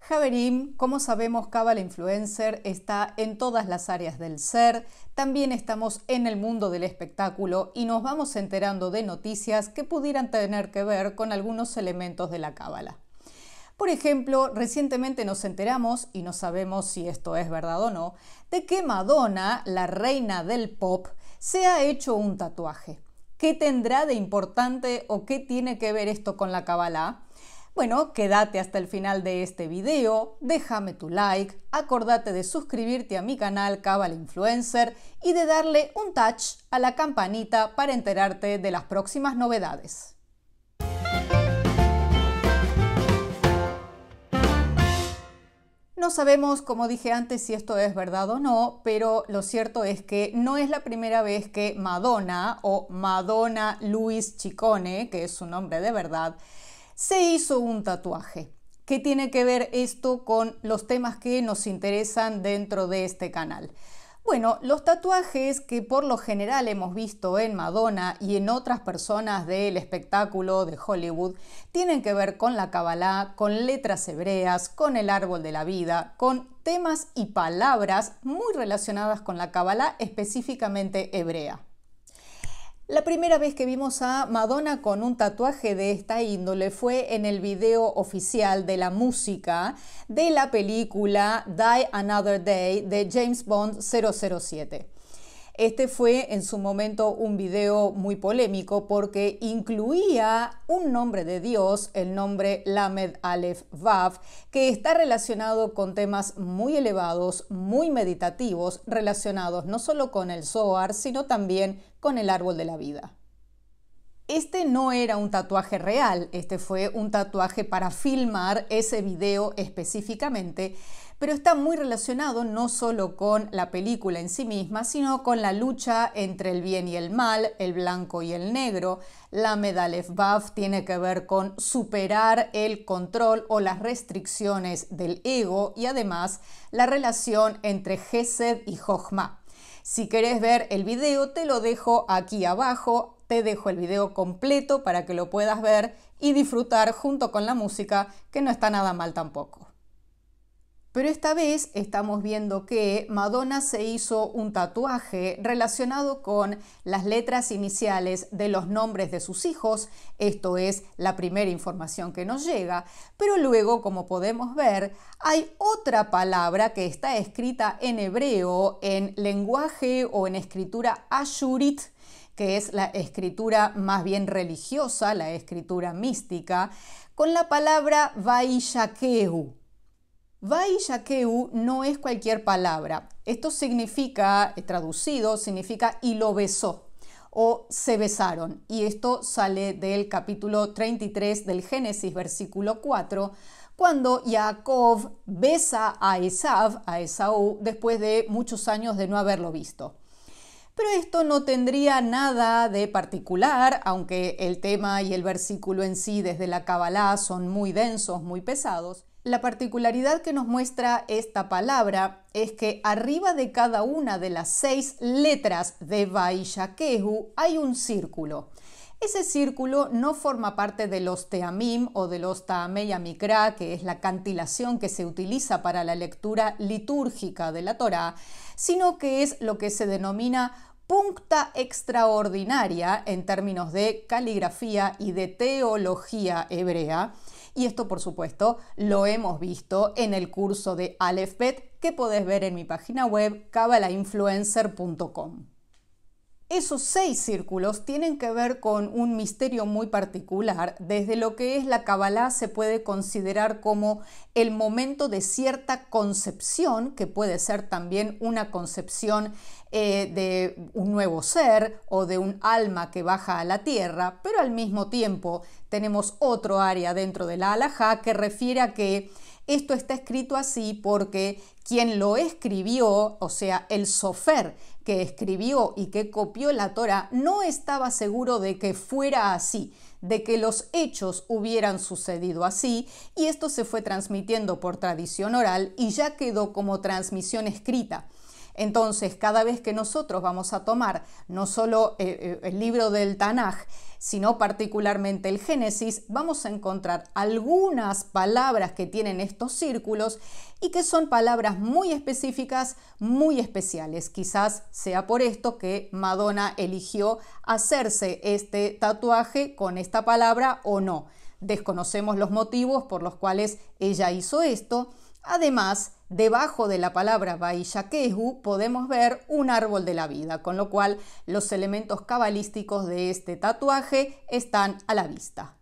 Javerim, como sabemos, Cábala Influencer está en todas las áreas del ser, también estamos en el mundo del espectáculo y nos vamos enterando de noticias que pudieran tener que ver con algunos elementos de la Cábala. Por ejemplo, recientemente nos enteramos, y no sabemos si esto es verdad o no, de que Madonna, la reina del pop, se ha hecho un tatuaje. ¿Qué tendrá de importante o qué tiene que ver esto con la Cábala? Bueno, quédate hasta el final de este video, déjame tu like, acordate de suscribirte a mi canal Cábala Influencer y de darle un touch a la campanita para enterarte de las próximas novedades. No sabemos, como dije antes, si esto es verdad o no, pero lo cierto es que no es la primera vez que Madonna o Madonna Louise Ciccone, que es su nombre de verdad, se hizo un tatuaje. ¿Qué tiene que ver esto con los temas que nos interesan dentro de este canal? Bueno, los tatuajes que por lo general hemos visto en Madonna y en otras personas del espectáculo de Hollywood tienen que ver con la Cábala, con letras hebreas, con el árbol de la vida, con temas y palabras muy relacionadas con la Cábala, específicamente hebrea. La primera vez que vimos a Madonna con un tatuaje de esta índole fue en el video oficial de la música de la película Die Another Day de James Bond 007. Este fue en su momento un video muy polémico porque incluía un nombre de Dios, el nombre Lamed Aleph Vav, que está relacionado con temas muy elevados, muy meditativos, relacionados no solo con el Zohar, sino también con el árbol de la vida. Este no era un tatuaje real, este fue un tatuaje para filmar ese video específicamente, pero está muy relacionado no solo con la película en sí misma, sino con la lucha entre el bien y el mal, el blanco y el negro. Lamed Aleph Vav tiene que ver con superar el control o las restricciones del ego y además la relación entre Gesed y Jochma. Si querés ver el video, te lo dejo aquí abajo, te dejo el video completo para que lo puedas ver y disfrutar junto con la música, que no está nada mal tampoco. Pero esta vez estamos viendo que Madonna se hizo un tatuaje relacionado con las letras iniciales de los nombres de sus hijos. Esto es la primera información que nos llega. Pero luego, como podemos ver, hay otra palabra que está escrita en hebreo, en lenguaje o en escritura ashurit, que es la escritura más bien religiosa, la escritura mística, con la palabra Vaishakeu. Vaishakeu no es cualquier palabra. Esto significa, traducido, significa y lo besó o se besaron. Y esto sale del capítulo 33 del Génesis, versículo 4, cuando Jacob besa a Esaú, después de muchos años de no haberlo visto. Pero esto no tendría nada de particular, aunque el tema y el versículo en sí desde la Cábala son muy densos, muy pesados. La particularidad que nos muestra esta palabra es que arriba de cada una de las 6 letras de Vaishakeu hay un círculo. Ese círculo no forma parte de los teamim o de los taamei amikra, que es la cantilación que se utiliza para la lectura litúrgica de la Torá, sino que es lo que se denomina puncta extraordinaria en términos de caligrafía y de teología hebrea. Y esto, por supuesto, lo hemos visto en el curso de Aleph Bet que podés ver en mi página web kabalainfluencer.com. Esos 6 círculos tienen que ver con un misterio muy particular. Desde lo que es la Cábala se puede considerar como el momento de cierta concepción, que puede ser también una concepción de un nuevo ser o de un alma que baja a la tierra, pero al mismo tiempo tenemos otro área dentro de la halajá que refiere a que esto está escrito así porque quien lo escribió, o sea, el sofer que escribió y que copió la Torá, no estaba seguro de que fuera así, de que los hechos hubieran sucedido así, y esto se fue transmitiendo por tradición oral y ya quedó como transmisión escrita. Entonces, cada vez que nosotros vamos a tomar no solo el libro del Tanaj, sino particularmente el Génesis, vamos a encontrar algunas palabras que tienen estos círculos y que son palabras muy específicas, muy especiales. Quizás sea por esto que Madonna eligió hacerse este tatuaje con esta palabra o no. Desconocemos los motivos por los cuales ella hizo esto. Además, debajo de la palabra Vaishakehu podemos ver un árbol de la vida, con lo cual los elementos cabalísticos de este tatuaje están a la vista.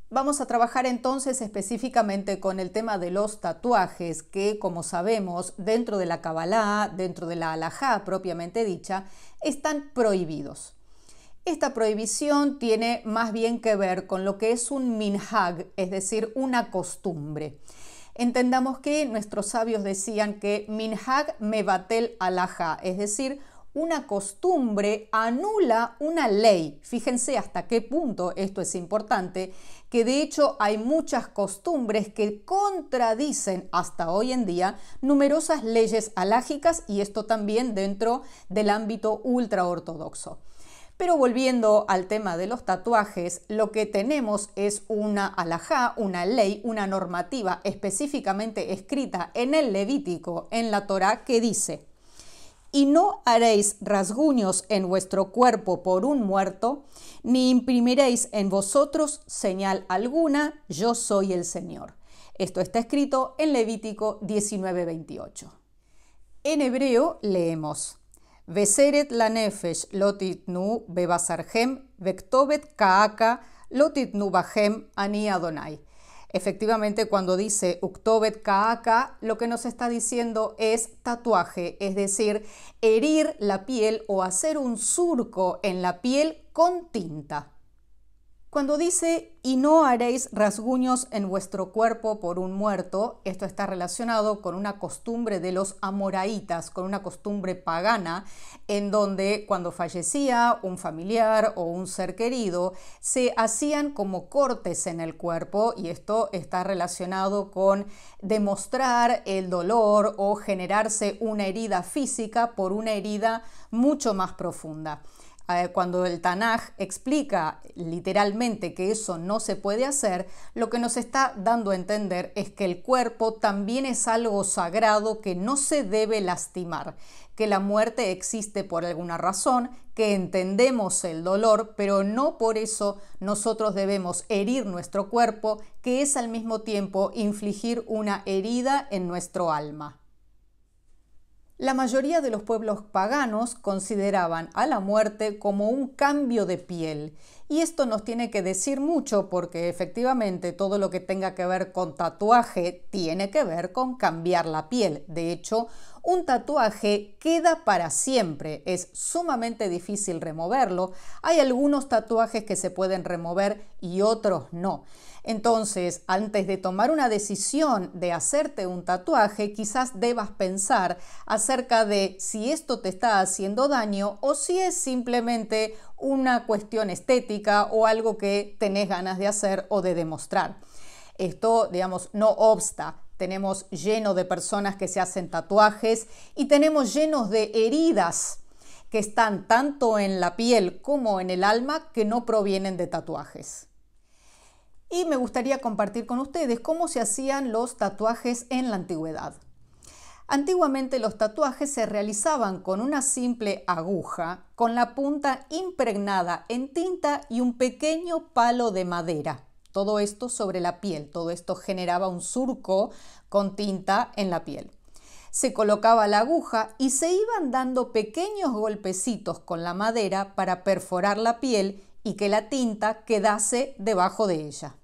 Vamos a trabajar entonces específicamente con el tema de los tatuajes que, como sabemos, dentro de la Kabbalah, dentro de la Halajá propiamente dicha, están prohibidos. Esta prohibición tiene más bien que ver con lo que es un minhag, es decir, una costumbre. Entendamos que nuestros sabios decían que minhag mevatel halajá, es decir, una costumbre anula una ley. Fíjense hasta qué punto esto es importante, que de hecho hay muchas costumbres que contradicen hasta hoy en día numerosas leyes halágicas y esto también dentro del ámbito ultraortodoxo. Pero volviendo al tema de los tatuajes, lo que tenemos es una halajá, una ley, una normativa específicamente escrita en el Levítico, en la Torá, que dice: y no haréis rasguños en vuestro cuerpo por un muerto, ni imprimiréis en vosotros señal alguna, yo soy el Señor. Esto está escrito en Levítico 19:28. En hebreo leemos: Veseret la nefesh lo titnu bebasarhem, vektobet kaaka lo titnu bahem ani Adonai. Efectivamente, cuando dice uktobet kaaka, lo que nos está diciendo es tatuaje, es decir, herir la piel o hacer un surco en la piel con tinta. Cuando dice, y no haréis rasguños en vuestro cuerpo por un muerto, esto está relacionado con una costumbre de los amoraitas, con una costumbre pagana, en donde cuando fallecía un familiar o un ser querido, se hacían como cortes en el cuerpo, y esto está relacionado con demostrar el dolor o generarse una herida física por una herida mucho más profunda. Cuando el Tanaj explica literalmente que eso no se puede hacer, lo que nos está dando a entender es que el cuerpo también es algo sagrado que no se debe lastimar, que la muerte existe por alguna razón, que entendemos el dolor, pero no por eso nosotros debemos herir nuestro cuerpo, que es al mismo tiempo infligir una herida en nuestro alma. La mayoría de los pueblos paganos consideraban a la muerte como un cambio de piel. Y esto nos tiene que decir mucho porque efectivamente todo lo que tenga que ver con tatuaje tiene que ver con cambiar la piel. De hecho, un tatuaje queda para siempre. Es sumamente difícil removerlo. Hay algunos tatuajes que se pueden remover y otros no. Entonces, antes de tomar una decisión de hacerte un tatuaje, quizás debas pensar acerca de si esto te está haciendo daño o si es simplemente una cuestión estética o algo que tenés ganas de hacer o de demostrar. Esto, digamos, no obsta. Tenemos lleno de personas que se hacen tatuajes y tenemos llenos de heridas que están tanto en la piel como en el alma que no provienen de tatuajes. Y me gustaría compartir con ustedes cómo se hacían los tatuajes en la antigüedad. Antiguamente los tatuajes se realizaban con una simple aguja, con la punta impregnada en tinta y un pequeño palo de madera. Todo esto sobre la piel, todo esto generaba un surco con tinta en la piel. Se colocaba la aguja y se iban dando pequeños golpecitos con la madera para perforar la piel y que la tinta quedase debajo de ella.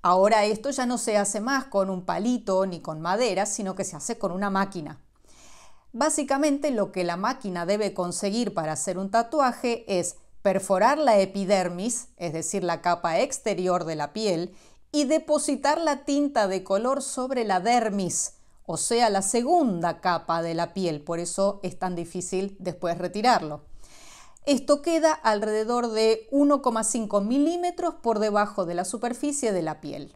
Ahora esto ya no se hace más con un palito ni con madera, sino que se hace con una máquina. Básicamente lo que la máquina debe conseguir para hacer un tatuaje es perforar la epidermis, es decir, la capa exterior de la piel, y depositar la tinta de color sobre la dermis, o sea, la segunda capa de la piel, por eso es tan difícil después retirarlo. Esto queda alrededor de 1,5 milímetros por debajo de la superficie de la piel.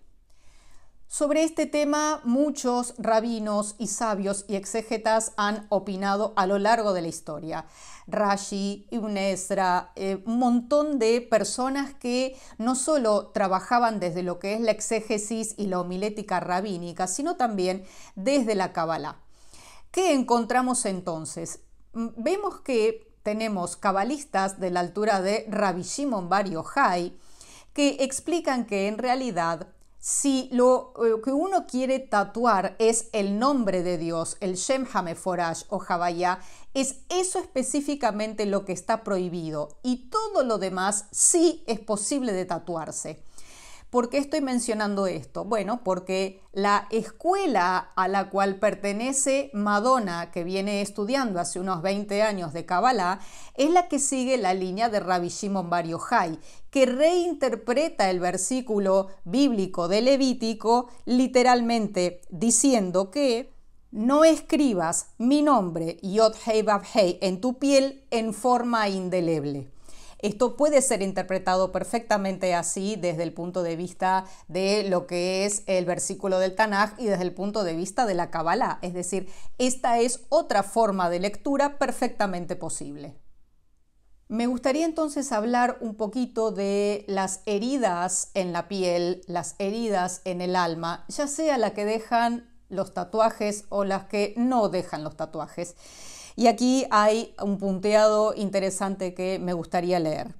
Sobre este tema, muchos rabinos y sabios y exégetas han opinado a lo largo de la historia. Rashi, Ibn Ezra, un montón de personas que no solo trabajaban desde lo que es la exégesis y la homilética rabínica, sino también desde la Kabbalah. ¿Qué encontramos entonces? Vemos que tenemos cabalistas de la altura de Rabbi Shimon Bar Yochai que explican que en realidad si lo que uno quiere tatuar es el nombre de Dios, el Shem HaMeforash o Havaya, es eso específicamente lo que está prohibido y todo lo demás sí es posible de tatuarse. ¿Por qué estoy mencionando esto? Bueno, porque la escuela a la cual pertenece Madonna, que viene estudiando hace unos 20 años de Kabbalah, es la que sigue la línea de Rabbi Shimon Bar Yochai, que reinterpreta el versículo bíblico de Levítico literalmente diciendo que no escribas mi nombre, Yod Hei Vav Hei, en tu piel en forma indeleble. Esto puede ser interpretado perfectamente así desde el punto de vista de lo que es el versículo del Tanaj y desde el punto de vista de la Kabbalah. Es decir, esta es otra forma de lectura perfectamente posible. Me gustaría entonces hablar un poquito de las heridas en la piel, las heridas en el alma, ya sea la que dejan los tatuajes o las que no dejan los tatuajes. Y aquí hay un punteado interesante que me gustaría leer.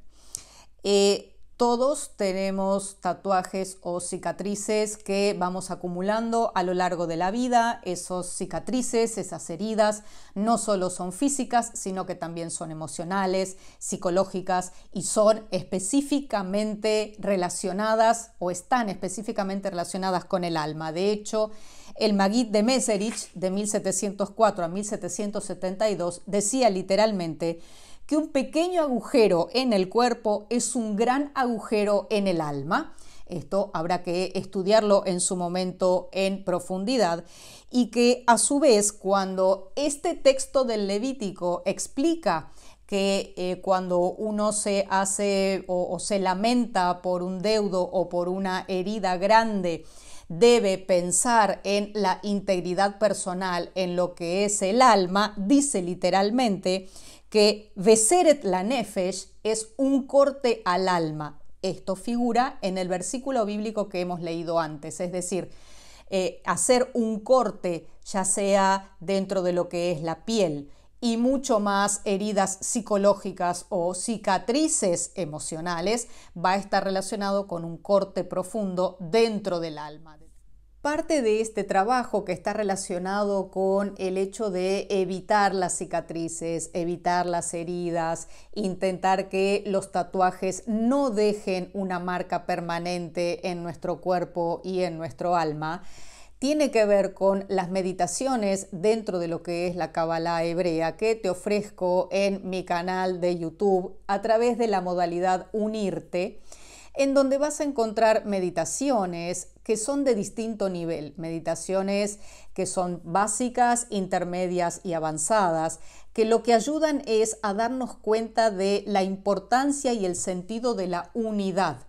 Todos tenemos tatuajes o cicatrices que vamos acumulando a lo largo de la vida. Esas cicatrices, esas heridas, no solo son físicas, sino que también son emocionales, psicológicas y son específicamente relacionadas o están específicamente relacionadas con el alma. De hecho, el Magid de Meserich, de 1704 a 1772, decía literalmente que un pequeño agujero en el cuerpo es un gran agujero en el alma. Esto habrá que estudiarlo en su momento en profundidad y que a su vez cuando este texto del Levítico explica que cuando uno se hace o se lamenta por un deudo o por una herida grande, debe pensar en la integridad personal, en lo que es el alma, dice literalmente que Veseret la Nefesh es un corte al alma. Esto figura en el versículo bíblico que hemos leído antes, es decir, hacer un corte ya sea dentro de lo que es la piel y mucho más heridas psicológicas o cicatrices emocionales, va a estar relacionado con un corte profundo dentro del alma. Parte de este trabajo que está relacionado con el hecho de evitar las cicatrices, evitar las heridas, intentar que los tatuajes no dejen una marca permanente en nuestro cuerpo y en nuestro alma, tiene que ver con las meditaciones dentro de lo que es la Kabbalah hebrea que te ofrezco en mi canal de YouTube a través de la modalidad Unirte, en donde vas a encontrar meditaciones que son de distinto nivel, meditaciones que son básicas, intermedias y avanzadas, que lo que ayudan es a darnos cuenta de la importancia y el sentido de la unidad.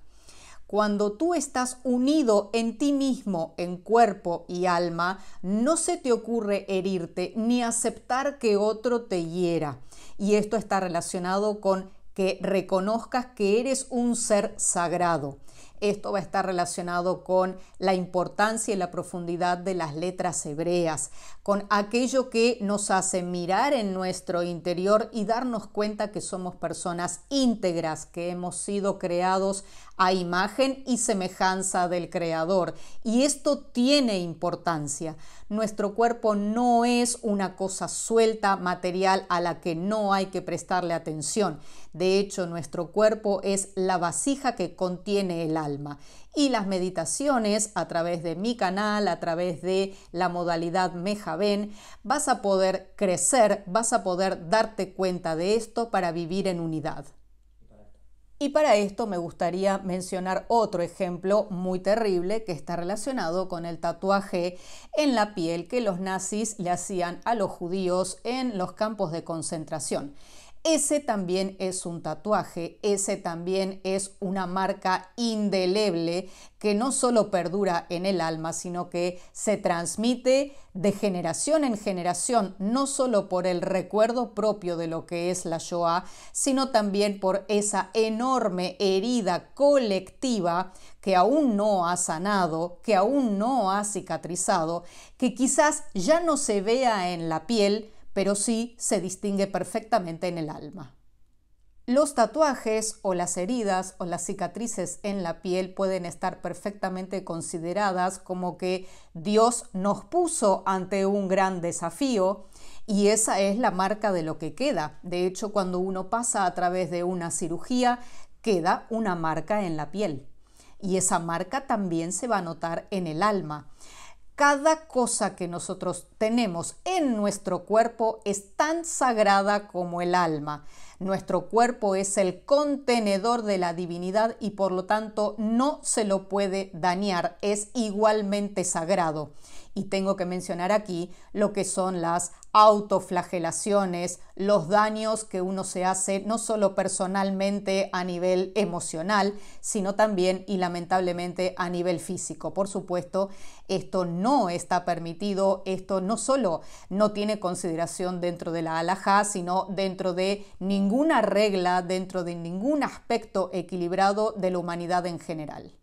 Cuando tú estás unido en ti mismo, en cuerpo y alma, no se te ocurre herirte ni aceptar que otro te hiera. Y esto está relacionado con que reconozcas que eres un ser sagrado. Esto va a estar relacionado con la importancia y la profundidad de las letras hebreas, con aquello que nos hace mirar en nuestro interior y darnos cuenta que somos personas íntegras, que hemos sido creados a imagen y semejanza del Creador. Y esto tiene importancia. Nuestro cuerpo no es una cosa suelta, material, a la que no hay que prestarle atención. De hecho, nuestro cuerpo es la vasija que contiene el alma. Y las meditaciones a través de mi canal, a través de la modalidad Mejaben, vas a poder crecer, vas a poder darte cuenta de esto para vivir en unidad. Y para esto me gustaría mencionar otro ejemplo muy terrible que está relacionado con el tatuaje en la piel que los nazis le hacían a los judíos en los campos de concentración. ese también es un tatuaje, ese también es una marca indeleble que no solo perdura en el alma, sino que se transmite de generación en generación, no solo por el recuerdo propio de lo que es la Shoah, sino también por esa enorme herida colectiva que aún no ha sanado, que aún no ha cicatrizado, que quizás ya no se vea en la piel, pero sí se distingue perfectamente en el alma. Los tatuajes o las heridas o las cicatrices en la piel pueden estar perfectamente consideradas como que Dios nos puso ante un gran desafío y esa es la marca de lo que queda. De hecho, cuando uno pasa a través de una cirugía, queda una marca en la piel y esa marca también se va a notar en el alma. Cada cosa que nosotros tenemos en nuestro cuerpo es tan sagrada como el alma. Nuestro cuerpo es el contenedor de la divinidad y por lo tanto no se lo puede dañar, es igualmente sagrado. Y tengo que mencionar aquí lo que son las autoflagelaciones, los daños que uno se hace no solo personalmente a nivel emocional, sino también y lamentablemente a nivel físico. Por supuesto, esto no está permitido, esto no solo no tiene consideración dentro de la halajá, sino dentro de ninguna regla, dentro de ningún aspecto equilibrado de la humanidad en general.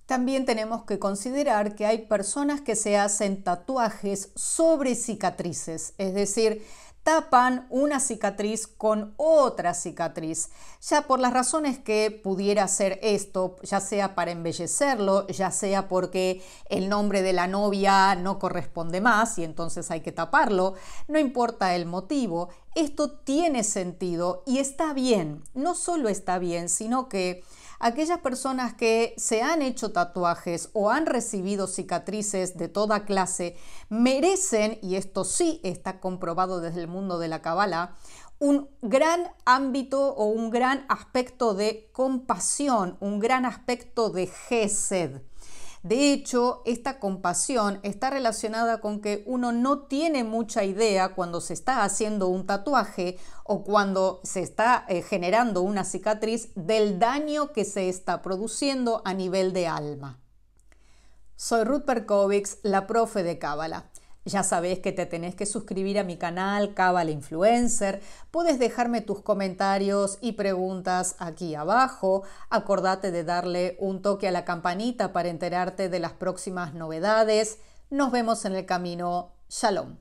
También tenemos que considerar que hay personas que se hacen tatuajes sobre cicatrices, es decir, tapan una cicatriz con otra cicatriz, ya por las razones que pudiera hacer esto, ya sea para embellecerlo, ya sea porque el nombre de la novia no corresponde más y entonces hay que taparlo, no importa el motivo, esto tiene sentido y está bien, no solo está bien, sino que aquellas personas que se han hecho tatuajes o han recibido cicatrices de toda clase merecen, y esto sí está comprobado desde el mundo de la Kabbalah, un gran ámbito o un gran aspecto de compasión, un gran aspecto de Gesed. De hecho, esta compasión está relacionada con que uno no tiene mucha idea cuando se está haciendo un tatuaje o cuando se está generando una cicatriz del daño que se está produciendo a nivel de alma. Soy Ruth Perkovics, la profe de Kabbalah. Ya sabés que te tenés que suscribir a mi canal Kabbalah Influencer. Puedes dejarme tus comentarios y preguntas aquí abajo. Acordate de darle un toque a la campanita para enterarte de las próximas novedades. Nos vemos en el camino. Shalom.